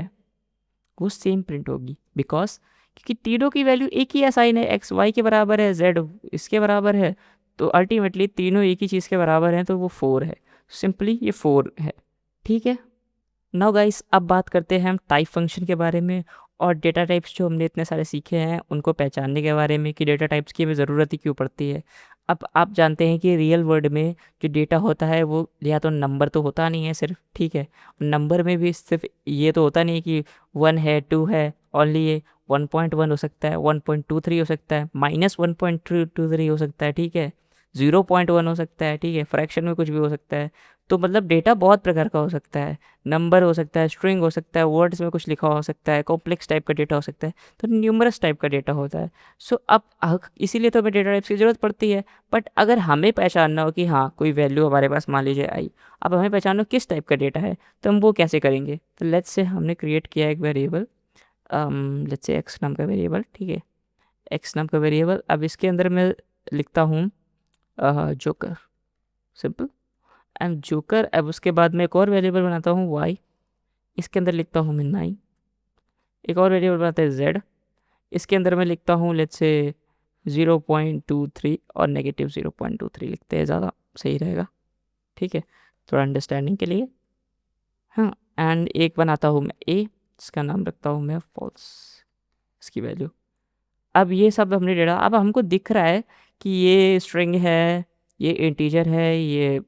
वो सेम प्रिंट होगी, बिकॉज क्योंकि तीनों की वैल्यू एक ही असाइन है, एक्स वाई के बराबर है, जेड इसके बराबर है, तो अल्टीमेटली तीनों एक ही चीज़ के बराबर हैं, तो वो 4 है। सिंपली ये 4 है। ठीक है, नाउ गाइस अब बात करते हैं हम टाइप फंक्शन के बारे में और डेटा टाइप्स जो हमने इतने सारे सीखे हैं उनको पहचानने के बारे में कि डेटा टाइप्स की हमें ज़रूरत ही क्यों पड़ती है। अब आप जानते हैं कि रियल वर्ल्ड में जो डेटा होता है वो या तो नंबर तो होता नहीं है सिर्फ, ठीक है, नंबर में भी सिर्फ ये तो होता नहीं कि 1 है 2 है, ओनली ये 1.1 हो सकता है, 1.23 हो सकता है, -1.23 हो सकता है, ठीक है, 0.1 हो सकता है, ठीक है, फ्रैक्शन में कुछ भी हो सकता है। तो मतलब डेटा बहुत प्रकार का हो सकता है, नंबर हो सकता है, स्ट्रिंग हो सकता है, वर्ड्स में कुछ लिखा हो सकता है, कॉम्प्लेक्स टाइप का डेटा हो सकता है, तो न्यूमरस टाइप का डेटा होता है। सो अब इसीलिए तो हमें डेटा टाइप्स की ज़रूरत पड़ती है। बट अगर हमें पहचानना हो कि हाँ कोई वैल्यू हमारे पास मान लीजिए आई, अब हमें पहचानना हो किस टाइप का डेटा है, तो हम वो कैसे करेंगे? तो लेट्स से हमने क्रिएट किया एक वेरिएबल, लेट्स से एक्स नाम का वेरिएबल, ठीक है, एक्स नाम का वेरिएबल। अब इसके अंदर मैं लिखता हूँ जोकर, सिंपल, एंड जोकर। अब उसके बाद मैं एक और वेरिएबल बनाता हूँ वाई, इसके अंदर लिखता हूँ मैं 9। एक और वेरिएबल बनाते हैं जेड, इसके अंदर मैं लिखता हूँ लेट्स से 0.23 और -0.23 लिखते हैं, ज़्यादा सही रहेगा, ठीक है, थोड़ा अंडरस्टैंडिंग के लिए। हाँ, एंड एक बनाता हूँ मैं ए, जिसका नाम रखता हूँ मैं फॉल्स, इसकी वैल्यू। अब ये सब हमने डेटा, अब हमको दिख रहा है कि ये स्ट्रिंग है, ये इंटीजर है, ये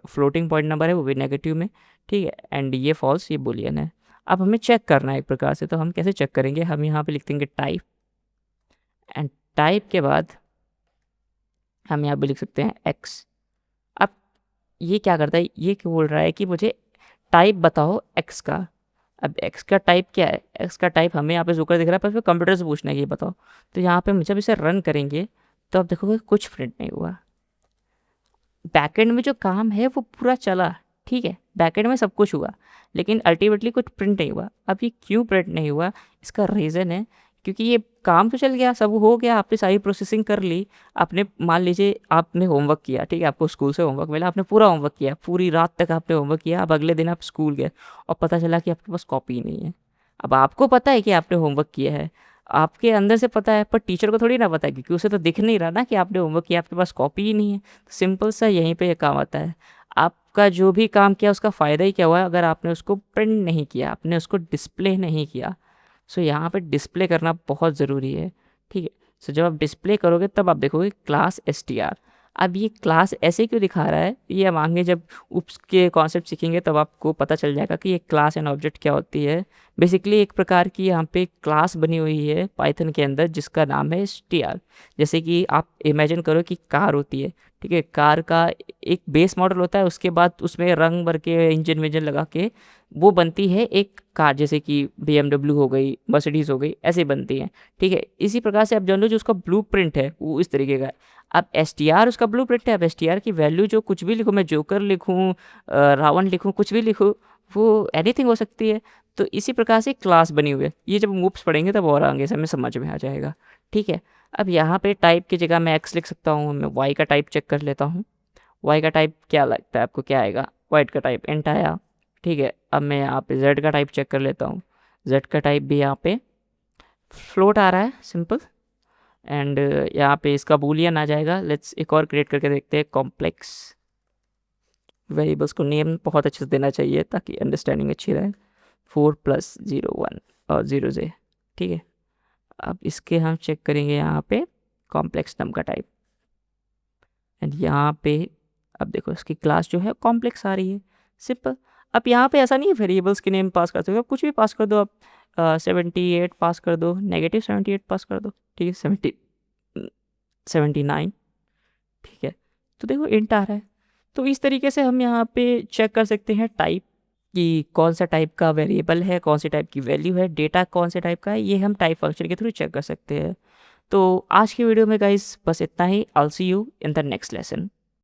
फ्लोटिंग पॉइंट नंबर है वो भी नेगेटिव में, ठीक है, एंड ये फॉल्स, ये बुलियन है। अब हमें चेक करना है एक प्रकार से, तो हम कैसे चेक करेंगे? हम यहाँ पे लिख देंगे टाइप, एंड टाइप के बाद हम यहाँ पे लिख सकते हैं एक्स। अब ये क्या करता है, ये क्या बोल रहा है कि मुझे टाइप बताओ एक्स का। अब एक्स का टाइप क्या है? एक्स का टाइप हमें यहाँ पे जोकर दिख रहा है, पर फिर कंप्यूटर से पूछना है कि ये बताओ। तो यहाँ पे जब इसे रन करेंगे तो आप देखोगे कुछ प्रिंट नहीं हुआ। बैकएंड में जो काम है वो पूरा चला, ठीक है, बैकएंड में सब कुछ हुआ, लेकिन अल्टीमेटली कुछ प्रिंट नहीं हुआ। अब ये क्यों प्रिंट नहीं हुआ? इसका रीज़न है क्योंकि ये काम तो चल गया, सब हो गया, आपने सारी प्रोसेसिंग कर ली, आपने मान लीजिए आपने होमवर्क किया, ठीक है, आपको स्कूल से होमवर्क मिला, आपने पूरा होमवर्क किया, पूरी रात तक आपने होमवर्क किया। अब अगले दिन आप स्कूल गए और पता चला कि आपके पास कॉपी नहीं है। अब आपको पता है कि आपने होमवर्क किया है, आपके अंदर से पता है, पर टीचर को थोड़ी ना पता है क्योंकि उसे तो दिख नहीं रहा ना कि आपने होमवर्क किया, आपके पास कॉपी ही नहीं है। तो सिंपल सा यहीं पे ये काम आता है। आपका जो भी काम किया उसका फ़ायदा ही क्या हुआ अगर आपने उसको प्रिंट नहीं किया, आपने उसको डिस्प्ले नहीं किया। सो यहाँ पे डिस्प्ले करना बहुत ज़रूरी है, ठीक है। सो जब आप डिस्प्ले करोगे तब आप देखोगे क्लास str। अब ये क्लास ऐसे क्यों दिखा रहा है, ये हम आगे जब उसके कॉन्सेप्ट सीखेंगे तब आपको पता चल जाएगा कि ये क्लास एंड ऑब्जेक्ट क्या होती है। बेसिकली एक प्रकार की यहाँ पे क्लास बनी हुई है पाइथन के अंदर जिसका नाम है str। जैसे कि आप इमेजिन करो कि कार होती है, ठीक है, कार का एक बेस मॉडल होता है, उसके बाद उसमें रंग भर के इंजन विंजन लगा के वो बनती है एक कार, जैसे कि BMW हो गई, मर्सिडीज़ हो गई, ऐसे बनती हैं, ठीक है। इसी प्रकार से आप जान लो जो उसका ब्लूप्रिंट है वो इस तरीके का है। अब str उसका ब्लूप्रिंट है। अब str की वैल्यू जो कुछ भी लिखूँ, मैं जोकर लिखूँ, रावण लिखूँ, कुछ भी लिखूँ, वो एनीथिंग हो सकती है। तो इसी प्रकार से क्लास बनी हुई है। ये जब मूव्स पढ़ेंगे तब और आगे से हमें समझ में आ जाएगा, ठीक है। अब यहाँ पे टाइप की जगह मैं x लिख सकता हूँ, मैं y का टाइप चेक कर लेता हूँ। y का टाइप क्या लगता है आपको, क्या आएगा, वाइट का टाइप इंट आया, ठीक है। अब मैं यहाँ पे z का टाइप चेक कर लेता हूँ। z का टाइप भी यहाँ पे फ्लोट आ रहा है, सिंपल। एंड यहाँ पे इसका बूलियन आ जाएगा। लेट्स एक और क्रिएट करके देखते हैं, कॉम्प्लेक्स। वेरिएबल्स को नेम बहुत अच्छे से देना चाहिए ताकि अंडरस्टैंडिंग अच्छी रहे। 4+01 और 0 से, ठीक है। अब इसके हम चेक करेंगे यहाँ पे कॉम्प्लेक्स नम का टाइप, एंड यहाँ पे अब देखो इसकी क्लास जो है कॉम्प्लेक्स आ रही है, सिंपल। अब यहाँ पे ऐसा नहीं है वेरिएबल्स के नेम पास कर सकते हो, कुछ भी पास कर दो आप। 78 पास कर दो, -78 पास कर दो, ठीक है, 79, ठीक है। तो देखो इंट आ रहा है। तो इस तरीके से हम यहाँ पे चेक कर सकते हैं टाइप कि कौन सा टाइप का वेरिएबल है, कौन सी टाइप की वैल्यू है, डेटा कौन से टाइप का है, ये हम टाइप फंक्शन के थ्रू चेक कर सकते हैं। तो आज की वीडियो में गाइस बस इतना ही। I will see you in the next lesson.